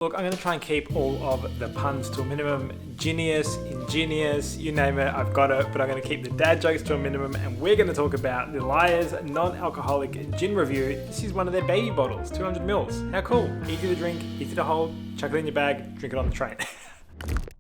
Look, I'm going to try and keep all of the puns to a minimum. Genius, ingenious, you name it, I've got it. But I'm going to keep the dad jokes to a minimum, and we're going to talk about the LYRE'S non-alcoholic gin review. This is one of their baby bottles, 200 mils. How cool. Easy to drink, easy to hold, chuck it in your bag, drink it on the train.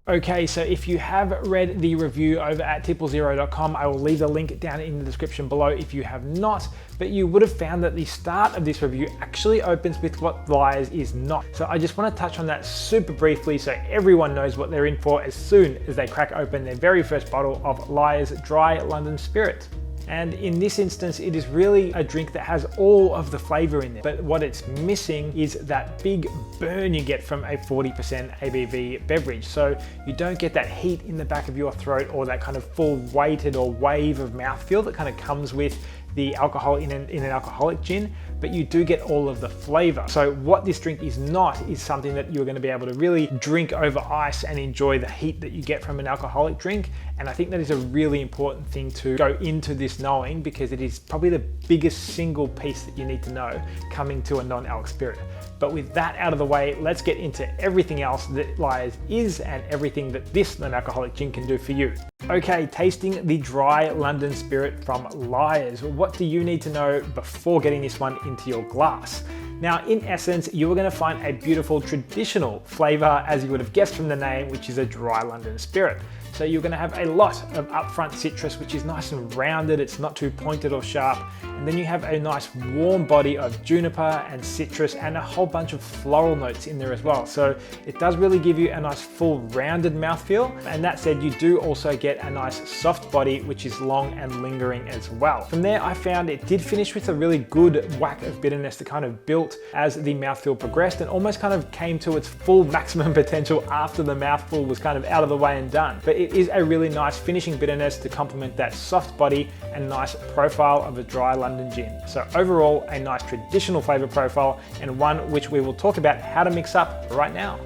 Okay, so if you have read the review over at tipplezero.com, I will leave the link down in the description below if you have not, but you would have found that the start of this review actually opens with what LYRE'S is not. So I just want to touch on that super briefly so everyone knows what they're in for as soon as they crack open their very first bottle of LYRE'S Dry London Spirit. And in this instance, it is really a drink that has all of the flavor in it. But what it's missing is that big burn you get from a 40% ABV beverage. So you don't get that heat in the back of your throat or that kind of full weighted or wave of mouthfeel that kind of comes with the alcohol in an alcoholic gin, but you do get all of the flavor. So what this drink is not is something that you're going to be able to really drink over ice and enjoy the heat that you get from an alcoholic drink. And I think that is a really important thing to go into this knowing, because it is probably the biggest single piece that you need to know coming to a non-alc spirit. But with that out of the way, let's get into everything else that LYRE'S is and everything that this non-alcoholic gin can do for you. Okay, tasting the Dry London Spirit from LYRE'S. What do you need to know before getting this one into your glass? Now, in essence, you are going to find a beautiful traditional flavor, as you would have guessed from the name, which is a Dry London Spirit. So you're going to have a lot of upfront citrus, which is nice and rounded. It's not too pointed or sharp. And then you have a nice warm body of juniper and citrus and a whole bunch of floral notes in there as well. So it does really give you a nice full rounded mouthfeel. And that said, you do also get a nice soft body, which is long and lingering as well. From there, I found it did finish with a really good whack of bitterness that kind of built as the mouthfeel progressed and almost kind of came to its full maximum potential after the mouthful was kind of out of the way and done. But it is a really nice finishing bitterness to complement that soft body and nice profile of a dry London gin. So overall, a nice traditional flavor profile, and one which we will talk about how to mix up right now.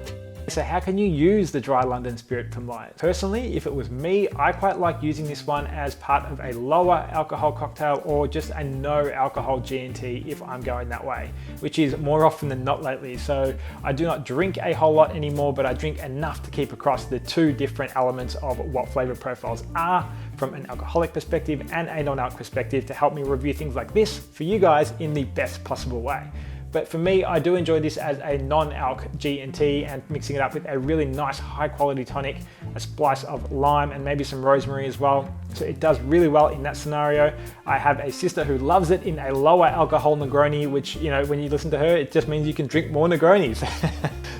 So how can you use the Dry London Spirit from LYRE'S? Personally, if it was me, I quite like using this one as part of a lower alcohol cocktail or just a no alcohol G&T if I'm going that way, which is more often than not lately. So I do not drink a whole lot anymore, but I drink enough to keep across the two different elements of what flavor profiles are from an alcoholic perspective and a non-alc perspective to help me review things like this for you guys in the best possible way. But for me, I do enjoy this as a non-alc G&T and mixing it up with a really nice high quality tonic, a splice of lime and maybe some rosemary as well. So it does really well in that scenario. I have a sister who loves it in a lower alcohol Negroni, which, you know, when you listen to her, it just means you can drink more Negronis.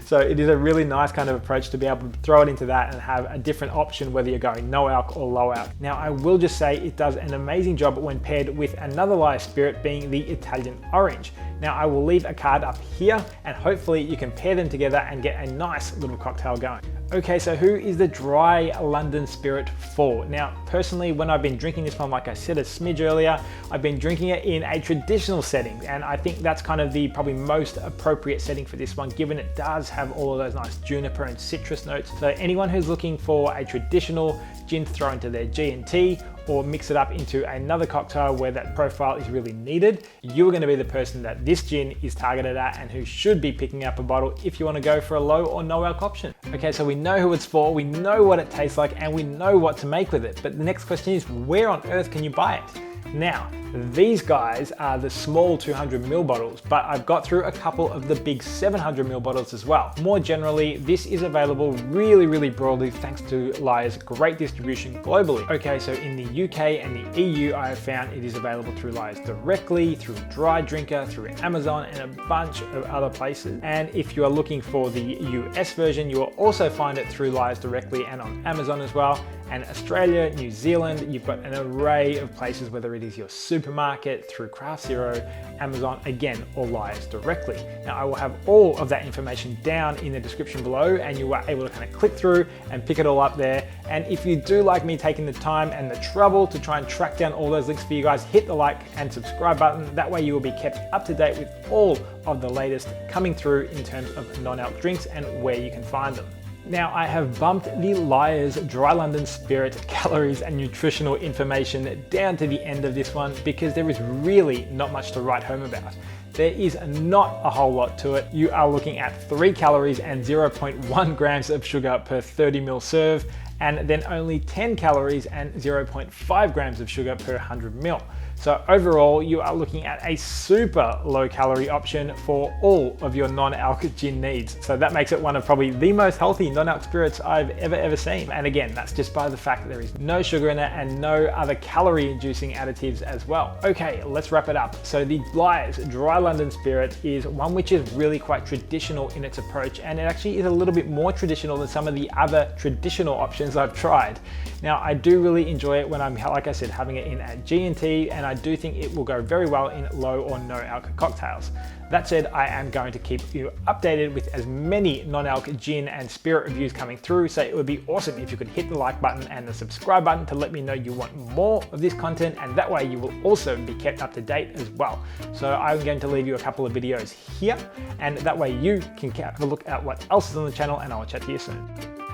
So it is a really nice kind of approach to be able to throw it into that and have a different option whether you're going no alc or low alc. Now, I will just say it does an amazing job when paired with another LYRE'S spirit, being the Italian Orange. Now, I will leave a card up here and hopefully you can pair them together and get a nice little cocktail going. Okay, so who is the Dry London Spirit for? Now, personally, when I've been drinking this one, like I said a smidge earlier, I've been drinking it in a traditional setting, and I think that's kind of the probably most appropriate setting for this one, given it does have all of those nice juniper and citrus notes. So anyone who's looking for a traditional gin to throw into their G&T or mix it up into another cocktail where that profile is really needed, you are going to be the person that this gin is targeted at and who should be picking up a bottle if you want to go for a low or no alc option. Okay, so we know who it's for, we know what it tastes like, and we know what to make with it. But the next question is, where on earth can you buy it? Now, these guys are the small 200ml bottles, but I've got through a couple of the big 700ml bottles as well. More generally, this is available really broadly thanks to LYRE'S great distribution globally. Okay, so in the UK and the EU, I have found it is available through LYRE'S directly, through Dry Drinker, through Amazon, and a bunch of other places. And if you are looking for the US version, you will also find it through LYRE'S directly and on Amazon as well. And Australia, New Zealand, you've got an array of places, whether it is your supermarket, through Craft Zero, Amazon, again, or LYRE'S directly. Now, I will have all of that information down in the description below, and you are able to kind of click through and pick it all up there. And if you do like me taking the time and the trouble to try and track down all those links for you guys, hit the like and subscribe button. That way you will be kept up to date with all of the latest coming through in terms of non-alc drinks and where you can find them. Now, I have bumped the LYRE'S Dry London Spirit calories and nutritional information down to the end of this one because there is really not much to write home about. there is not a whole lot to it. You are looking at 3 calories and 0.1 grams of sugar per 30 ml serve, and then only 10 calories and 0.5 grams of sugar per 100 ml. So overall, you are looking at a super low calorie option for all of your non-alc gin needs. So that makes it one of probably the most healthy non-alc spirits I've ever seen. And again, that's just by the fact that there is no sugar in it and no other calorie inducing additives as well. Okay, let's wrap it up. So the LYRE'S Dry London Spirit is one which is really quite traditional in its approach, and it actually is a little bit more traditional than some of the other traditional options I've tried. Now, I do really enjoy it when I'm, like I said, having it in at G&T, and I do think it will go very well in low or no alc cocktails. That said, I am going to keep you updated with as many non-alc gin and spirit reviews coming through, so it would be awesome if you could hit the like button and the subscribe button to let me know you want more of this content, and that way you will also be kept up to date as well. So I'm going to leave you a couple of videos here, and that way you can have a look at what else is on the channel, and I'll chat to you soon.